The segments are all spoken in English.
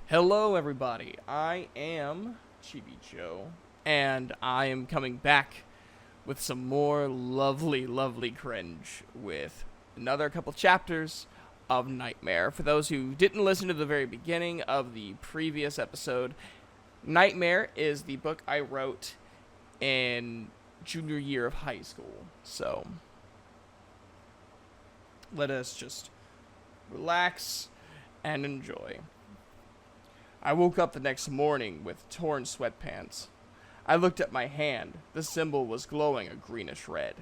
Hello, everybody. I am ChibiJo, and I am coming back with some more lovely cringe with another couple chapters of Nightmare. For those who didn't listen to the very beginning of the previous episode, Nightmare is the book I wrote in junior year of high school. So, let us just relax and enjoy. I woke up the next morning with torn sweatpants. I looked at my hand. The symbol was glowing a greenish red.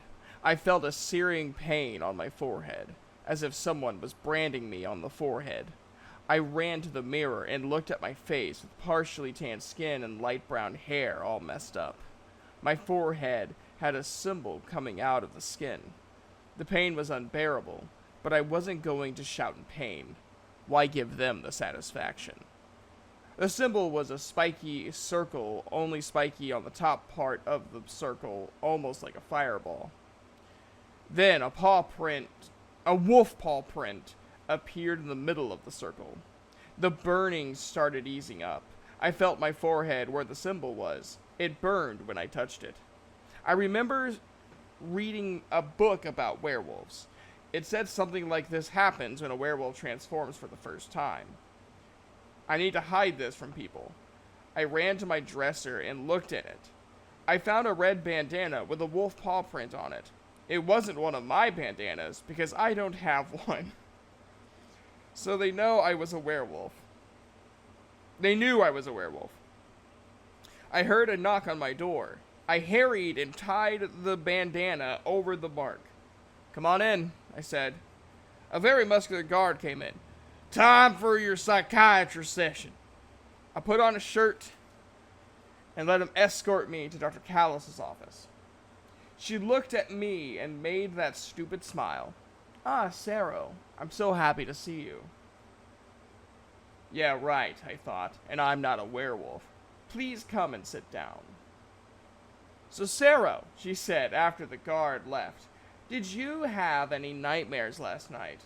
I felt a searing pain on my forehead, as if someone was branding me on the forehead. I ran to the mirror and looked at my face with partially tanned skin and light brown hair all messed up. My forehead had a symbol coming out of the skin. The pain was unbearable, but I wasn't going to shout in pain. Why give them the satisfaction? The symbol was a spiky circle, only spiky on the top part of the circle, almost like a fireball. Then a wolf paw print, appeared in the middle of the circle. The burning started easing up. I felt my forehead where the symbol was. It burned when I touched it. I remember reading a book about werewolves. It said something like this happens when a werewolf transforms for the first time. I need to hide this from people. I ran to my dresser and looked at it. I found a red bandana with a wolf paw print on it. It wasn't one of my bandanas because I don't have one. So they know I was a werewolf. They knew I was a werewolf. I heard a knock on my door. I harried and tied the bandana over the mark. "Come on in," I said. A very muscular guard came in. "Time for your psychiatry session." I put on a shirt and let him escort me to Dr. Callos's office. She looked at me and made that stupid smile. "Ah, Sarah, I'm so happy to see you." Yeah, right, I thought, and I'm not a werewolf. Please come and sit down. "So, Sarah," she said after the guard left, "did you have any nightmares last night?"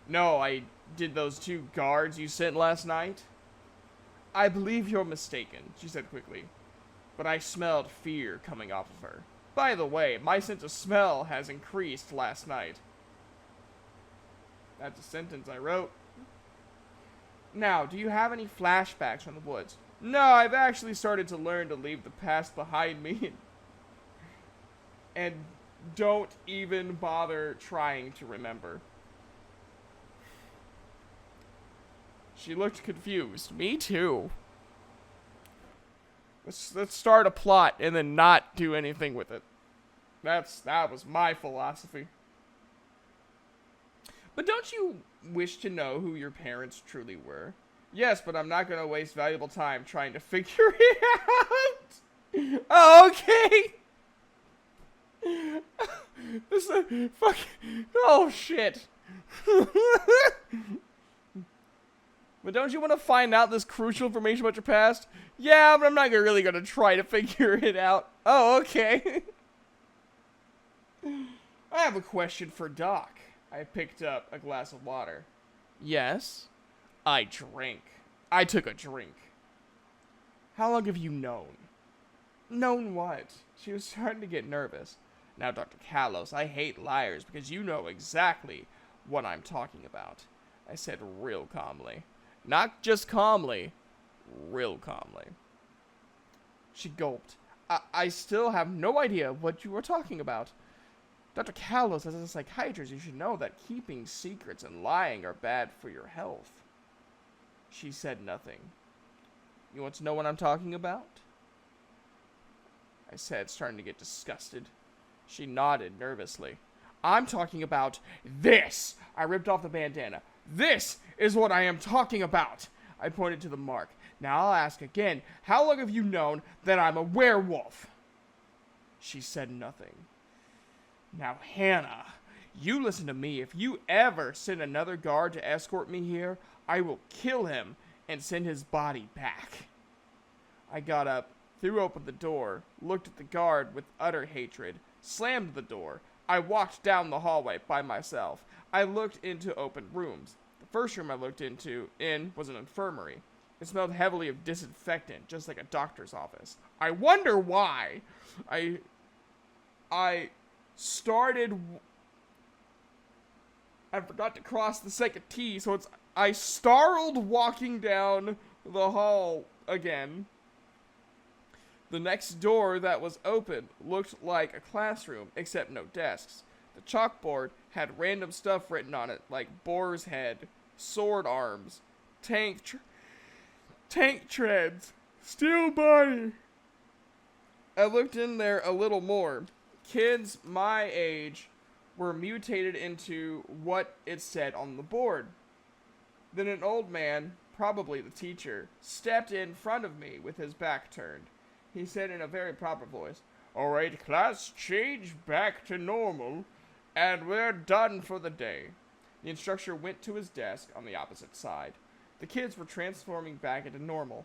"No, I did those two guards you sent last night." "I believe you're mistaken," she said quickly. But I smelled fear coming off of her. By the way, my sense of smell has increased last night. That's a sentence I wrote. "Now, do you have any flashbacks from the woods?" "No, I've actually started to learn to leave the past behind me and don't even bother trying to remember." She looked confused. Me too. Let's start a plot and then not do anything with it. That was my philosophy. "But don't you wish to know who your parents truly were?" "Yes, but I'm not going to waste valuable time trying to figure it out." "Oh, okay." This is fuck. Oh shit. But don't you want to find out this crucial information about your past? "Yeah, but I'm not really going to try to figure it out." "Oh, okay." "I have a question for Doc." I picked up a glass of water. "Yes?" I drank. I took a drink. "How long have you known?" "Known what?" She was starting to get nervous. "Now, Dr. Callos, I hate liars because you know exactly what I'm talking about," I said real calmly. Not just calmly, real calmly. She gulped. I still have no idea what you were talking about. Dr. Callos, as a psychiatrist, you should know that keeping secrets and lying are bad for your health." She said nothing. "You want to know what I'm talking about?" I said, starting to get disgusted. She nodded nervously. "I'm talking about this." I ripped off the bandana. "This is what I am talking about." I pointed to the mark. "Now I'll ask again. How long have you known that I'm a werewolf?" She said nothing. "Now, Hannah, you listen to me. If you ever send another guard to escort me here, I will kill him and send his body back." I got up, threw open the door, looked at the guard with utter hatred, slammed the door. I walked down the hallway by myself. I looked into open rooms. The first room I looked in was an infirmary. It smelled heavily of disinfectant, just like a doctor's office. I wonder why. I forgot to cross the second T, so I startled walking down the hall again. The next door that was open looked like a classroom, except no desks. The chalkboard had random stuff written on it, like boar's head, sword arms, tank treads, steel body. I looked in there a little more. Kids my age were mutated into what it said on the board. Then an old man, probably the teacher, stepped in front of me with his back turned. He said in a very proper voice, "All right, class, change back to normal, and we're done for the day." The instructor went to his desk on the opposite side. The kids were transforming back into normal.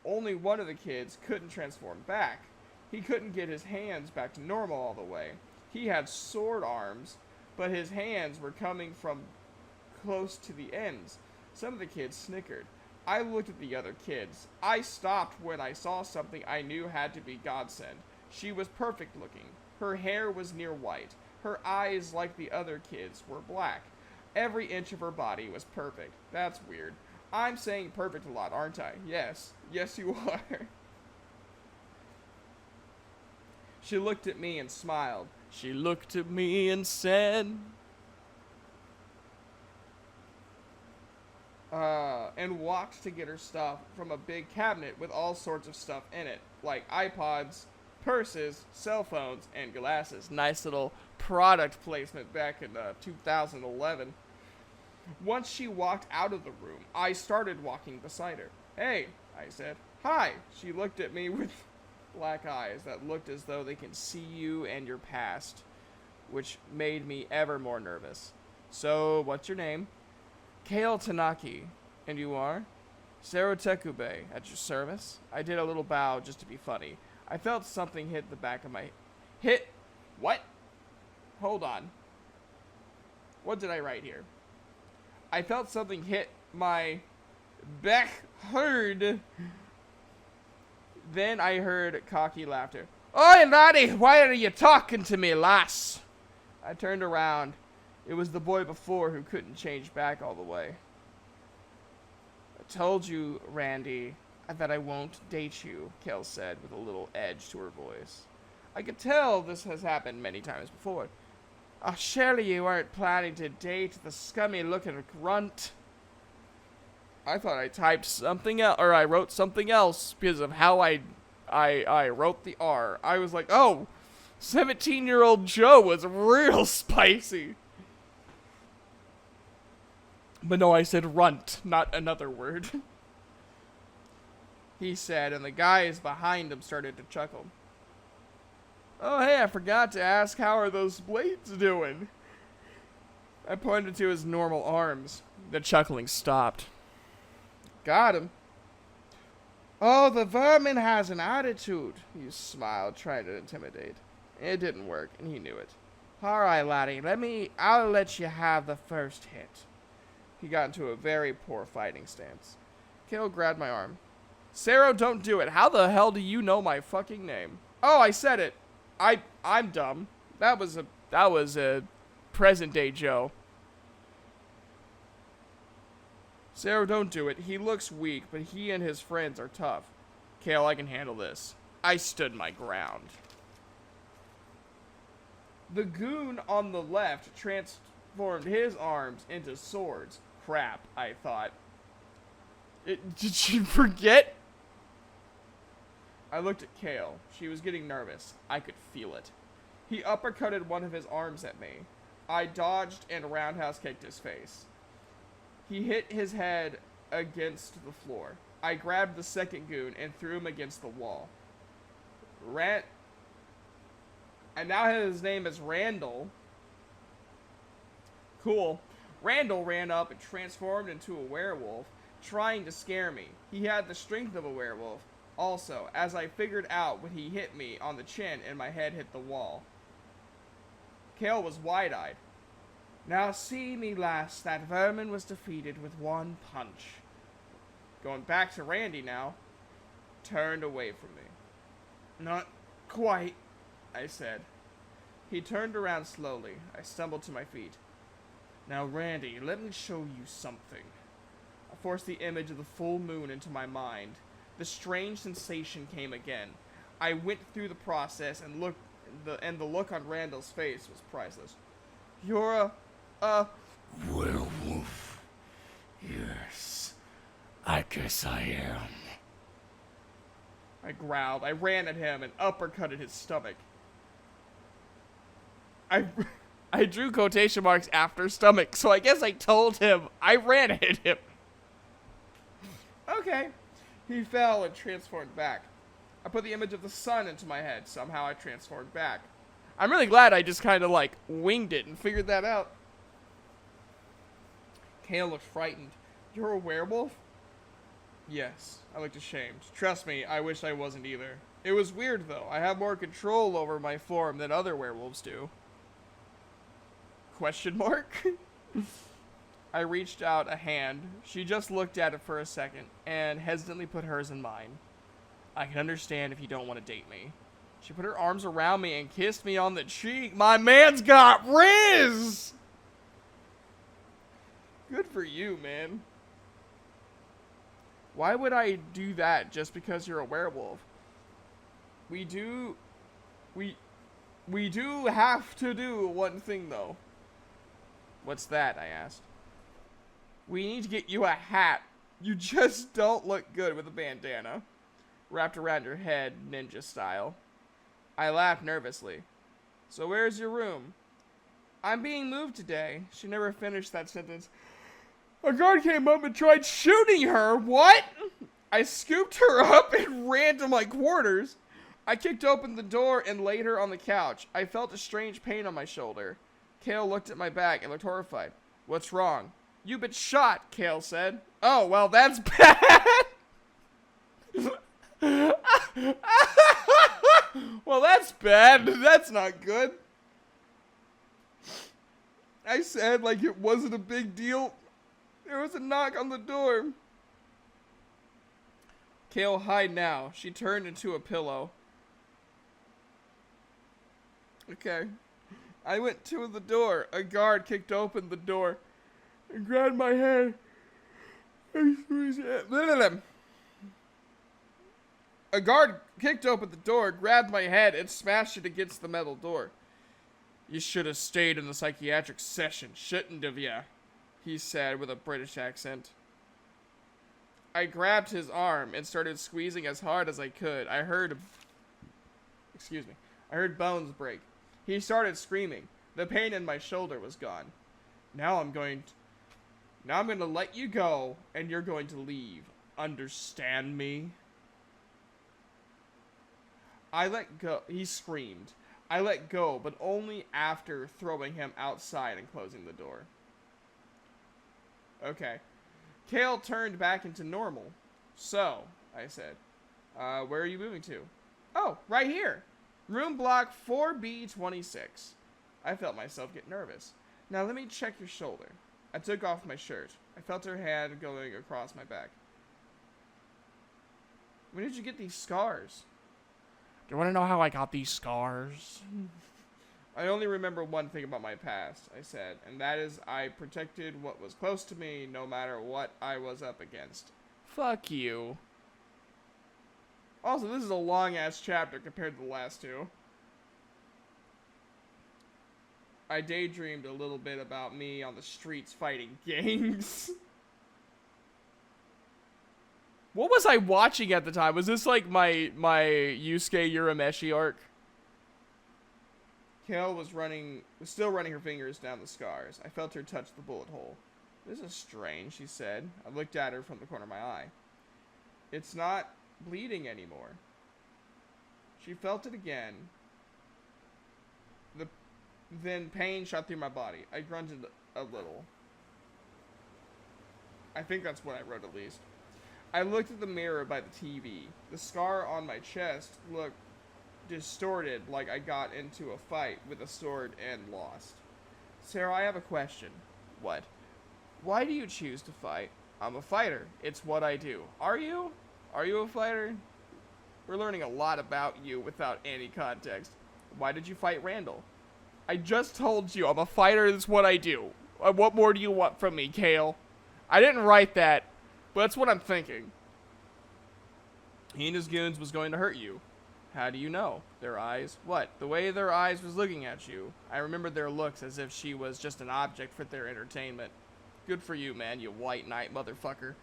Only one of the kids couldn't transform back. He couldn't get his hands back to normal all the way. He had sword arms, but his hands were coming from close to the ends. Some of the kids snickered. I looked at the other kids. I stopped when I saw something I knew had to be godsend. She was perfect looking. Her hair was near white. Her eyes, like the other kids, were black. Every inch of her body was perfect. That's weird. I'm saying perfect a lot, aren't I? Yes. Yes, you are. She looked at me and smiled. She looked at me and said... and walked to get her stuff from a big cabinet with all sorts of stuff in it, like iPods, purses, cell phones, and glasses. Nice little product placement back in 2011. Once she walked out of the room, I started walking beside her. "Hey," I said. "Hi." She looked at me with black eyes that looked as though they can see you and your past, which made me ever more nervous. "So, what's your name?" "Kale Tanaki." "And you are?" "Saru Tekube, at your service." I did a little bow just to be funny. I felt something hit the back of my... What? Hold on. What did I write here? I felt something hit my back hard. Then I heard cocky laughter. "Oi, laddie, why are you talking to me, lass?" I turned around. It was the boy before who couldn't change back all the way. "I told you, Randy, that I won't date you," Kel said with a little edge to her voice. I could tell this has happened many times before. "Oh, surely you aren't planning to date the scummy-looking grunt." I thought I typed something else, or I wrote something else because of how I wrote the R. I was like, oh, 17-year-old Joe was real spicy. But no, I said runt, not another word. He said, and the guys behind him started to chuckle. "Oh, hey, I forgot to ask, how are those blades doing?" I pointed to his normal arms. The chuckling stopped. "Got him." "Oh, the vermin has an attitude," he smiled, trying to intimidate. It didn't work, and he knew it. "All right, laddie, I'll let you have the first hit." He got into a very poor fighting stance. Kale grabbed my arm. "Sarah, don't do it. How the hell do you know my fucking name?" "Oh, I said it. I'm dumb. That was a present day Joe." "Sarah, don't do it. He looks weak, but he and his friends are tough." "Kale, I can handle this." I stood my ground. The goon on the left transformed his arms into swords. Crap, I thought. Did you forget? I looked at Kale. She was getting nervous. I could feel it. He uppercutted one of his arms at me. I dodged and roundhouse kicked his face. He hit his head against the floor. I grabbed the second goon and threw him against the wall. And now his name is Randall. Cool. Randall ran up and transformed into a werewolf, trying to scare me. He had the strength of a werewolf. Also, as I figured out when he hit me on the chin and my head hit the wall. Kale was wide-eyed. Now see me, lass, that vermin was defeated with one punch. Going back to Randy now, turned away from me. Not quite, I said. He turned around slowly. I stumbled to my feet. Now, Randy, let me show you something. I forced the image of the full moon into my mind. The strange sensation came again. I went through the process and the look on Randall's face was priceless. You're a werewolf. Yes, I guess I am. I growled. I ran at him and uppercutted his stomach. I drew quotation marks after stomach, so I guess I told him I ran at him. Okay. He fell and transformed back. I put the image of the sun into my head. Somehow I transformed back. I'm really glad I just kind of like winged it and figured that out. Kale looked frightened. You're a werewolf? Yes. I looked ashamed. Trust me, I wish I wasn't either. It was weird though. I have more control over my form than other werewolves do. Question mark? I reached out a hand. She just looked at it for a second and hesitantly put hers in mine. I can understand if you don't want to date me. She put her arms around me and kissed me on the cheek. My man's got Riz! Good for you, man. Why would I do that just because you're a werewolf? We do have to do one thing though. What's that? I asked. We need to get you a hat. You just don't look good with a bandana wrapped around your head, ninja style. I laughed nervously. So where's your room? I'm being moved today. She never finished that sentence. A guard came up and tried shooting her. What? I scooped her up and ran to my quarters. I kicked open the door and laid her on the couch. I felt a strange pain on my shoulder. Kale looked at my back and looked horrified. What's wrong? You've been shot, Kale said. Oh, well, that's bad. Well, that's bad. That's not good. I said like it wasn't a big deal. There was a knock on the door. Kale, hide now. She turned into a pillow. Okay. I went to the door. A guard kicked open the door and grabbed my hand. A guard kicked open the door, grabbed my head, and smashed it against the metal door. You should have stayed in the psychiatric session, shouldn't have ya? He said with a British accent. I grabbed his arm and started squeezing as hard as I could. I heard bones break. He started screaming. The pain in my shoulder was gone. Now I'm going to let you go, and you're going to leave. Understand me? I let go. He screamed. I let go, but only after throwing him outside and closing the door. Okay. Kale turned back into normal. So, I said, where are you moving to? Oh, right here. Room block 4B26. I felt myself get nervous. Now let me check your shoulder. I took off my shirt. I felt her hand going across my back. When did you get these scars? Do you want to know how I got these scars? I only remember one thing about my past, I said, and that is I protected what was close to me no matter what I was up against. Fuck you. Also, this is a long-ass chapter compared to the last two. I daydreamed a little bit about me on the streets fighting gangs. What was I watching at the time? Was this like my Yusuke Urameshi arc? Kale was still running her fingers down the scars. I felt her touch the bullet hole. This is strange, she said. I looked at her from the corner of my eye. It's not bleeding anymore. She felt it again. Then pain shot through my body. I grunted a little. I think that's what I wrote at least. I looked at the mirror by the TV. The scar on my chest looked distorted, like I got into a fight with a sword and lost. Sarah, I have a question. What? Why do you choose to fight? I'm a fighter. It's what I do. Are you? Are you a fighter? We're learning a lot about you without any context. Why did you fight Randall? I just told you I'm a fighter. It's what I do. What more do you want from me, Kale? I didn't write that, but that's what I'm thinking. He and his goons was going to hurt you. How do you know? Their eyes? What? The way their eyes was looking at you. I remembered their looks as if she was just an object for their entertainment. Good for you, man, you white knight motherfucker.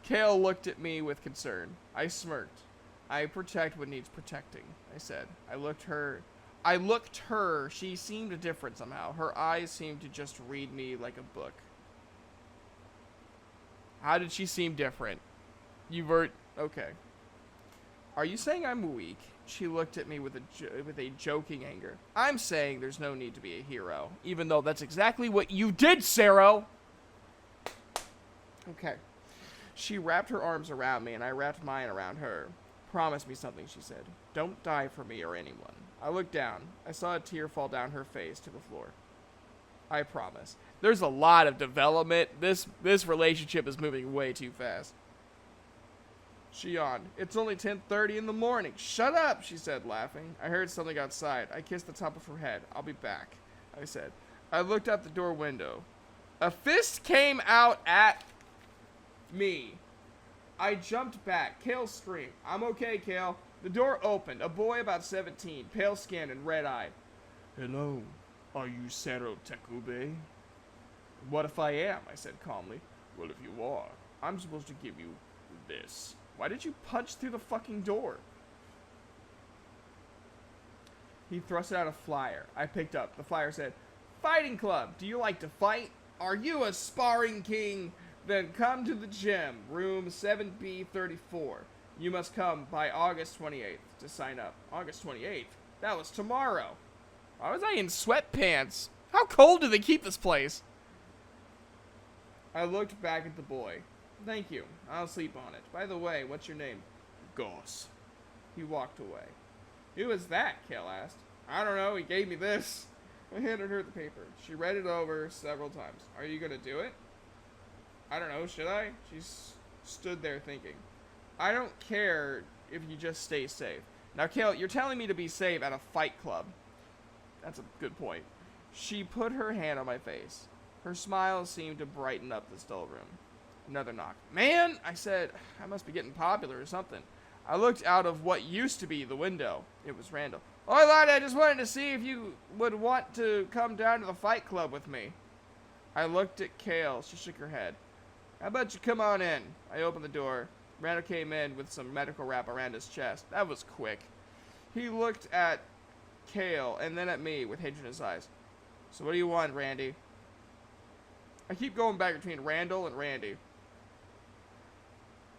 Kale looked at me with concern. I smirked. I protect what needs protecting, I said. I looked her. She seemed different somehow. Her eyes seemed to just read me like a book. How did she seem different? You were... Okay. Are you saying I'm weak? She looked at me with a joking anger. I'm saying there's no need to be a hero, even though that's exactly what you did, Sarah! Okay. She wrapped her arms around me, and I wrapped mine around her. Promise me something, she said. Don't die for me or anyone. I looked down. I saw a tear fall down her face to the floor. I promise. There's a lot of development. This relationship is moving way too fast. She yawned. It's only 10:30 in the morning. Shut up, she said, laughing. I heard something outside. I kissed the top of her head. I'll be back, I said. I looked out the door window. A fist came out at me. I jumped back. Kale screamed. I'm okay, Kale. The door opened. A boy about 17, pale skin and red-eyed. Hello. Are you Sero Takube? What if I am? I said calmly. Well, if you are, I'm supposed to give you this. Why did you punch through the fucking door? He thrust out a flyer. I picked up. The flyer said, Fighting Club. Do you like to fight? Are you a sparring king? Then come to the gym, room 7B34. You must come by August 28th to sign up. August 28th? That was tomorrow. Why was I in sweatpants? How cold do they keep this place? I looked back at the boy. Thank you. I'll sleep on it. By the way, what's your name? Goss. He walked away. Who is that? Kale asked. I don't know. He gave me this. I handed her the paper. She read it over several times. Are you going to do it? I don't know. Should I? She stood there thinking. I don't care if you just stay safe. Now, Kale, you're telling me to be safe at a fight club. That's a good point. She put her hand on my face. Her smile seemed to brighten up the still room. Another knock. Man, I said, I must be getting popular or something. I looked out of what used to be the window. It was Randall. Oi, lad, I just wanted to see if you would want to come down to the fight club with me. I looked at Kale. She shook her head. How about you come on in? I opened the door. Randall came in with some medical wrap around his chest. That was quick. He looked at Kale and then at me with hatred in his eyes. So what do you want, Randy? I keep going back between Randall and Randy.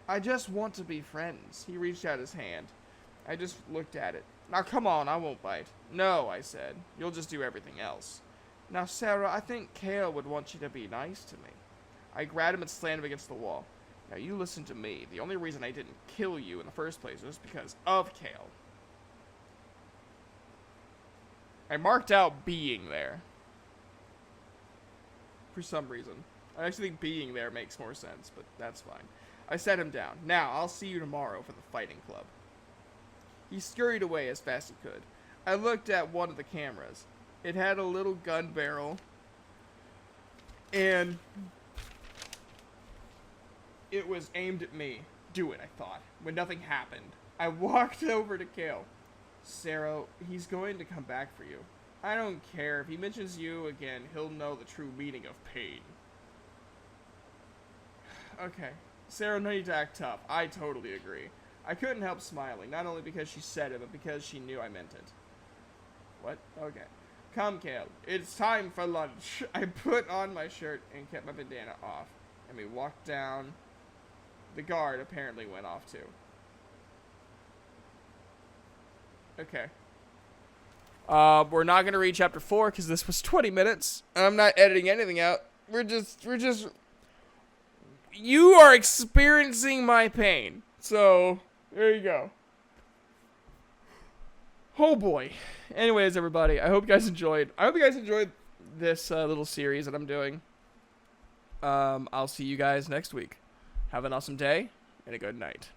I just want to be friends. He reached out his hand. I just looked at it. Now come on, I won't bite. No, I said. You'll just do everything else. Now, Sarah, I think Kale would want you to be nice to me. I grabbed him and slammed him against the wall. Now, you listen to me. The only reason I didn't kill you in the first place was because of Kale. I marked out being there. For some reason. I actually think being there makes more sense, but that's fine. I set him down. Now, I'll see you tomorrow for the fighting club. He scurried away as fast as he could. I looked at one of the cameras. It had a little gun barrel. And it was aimed at me. Do it, I thought. When nothing happened, I walked over to Kale. Sarah, he's going to come back for you. I don't care. If he mentions you again, he'll know the true meaning of pain. Okay. Sarah, no need to act tough. I totally agree. I couldn't help smiling, not only because she said it, but because she knew I meant it. What? Okay. Come, Kale. It's time for lunch. I put on my shirt and kept my bandana off. And we walked down. The guard apparently went off too. Okay. We're not going to read chapter 4 because this was 20 minutes. I'm not editing anything out. We're just... You are experiencing my pain. So, there you go. Oh boy. Anyways, everybody, I hope you guys enjoyed. I hope you guys enjoyed this little series that I'm doing. I'll see you guys next week. Have an awesome day and a good night.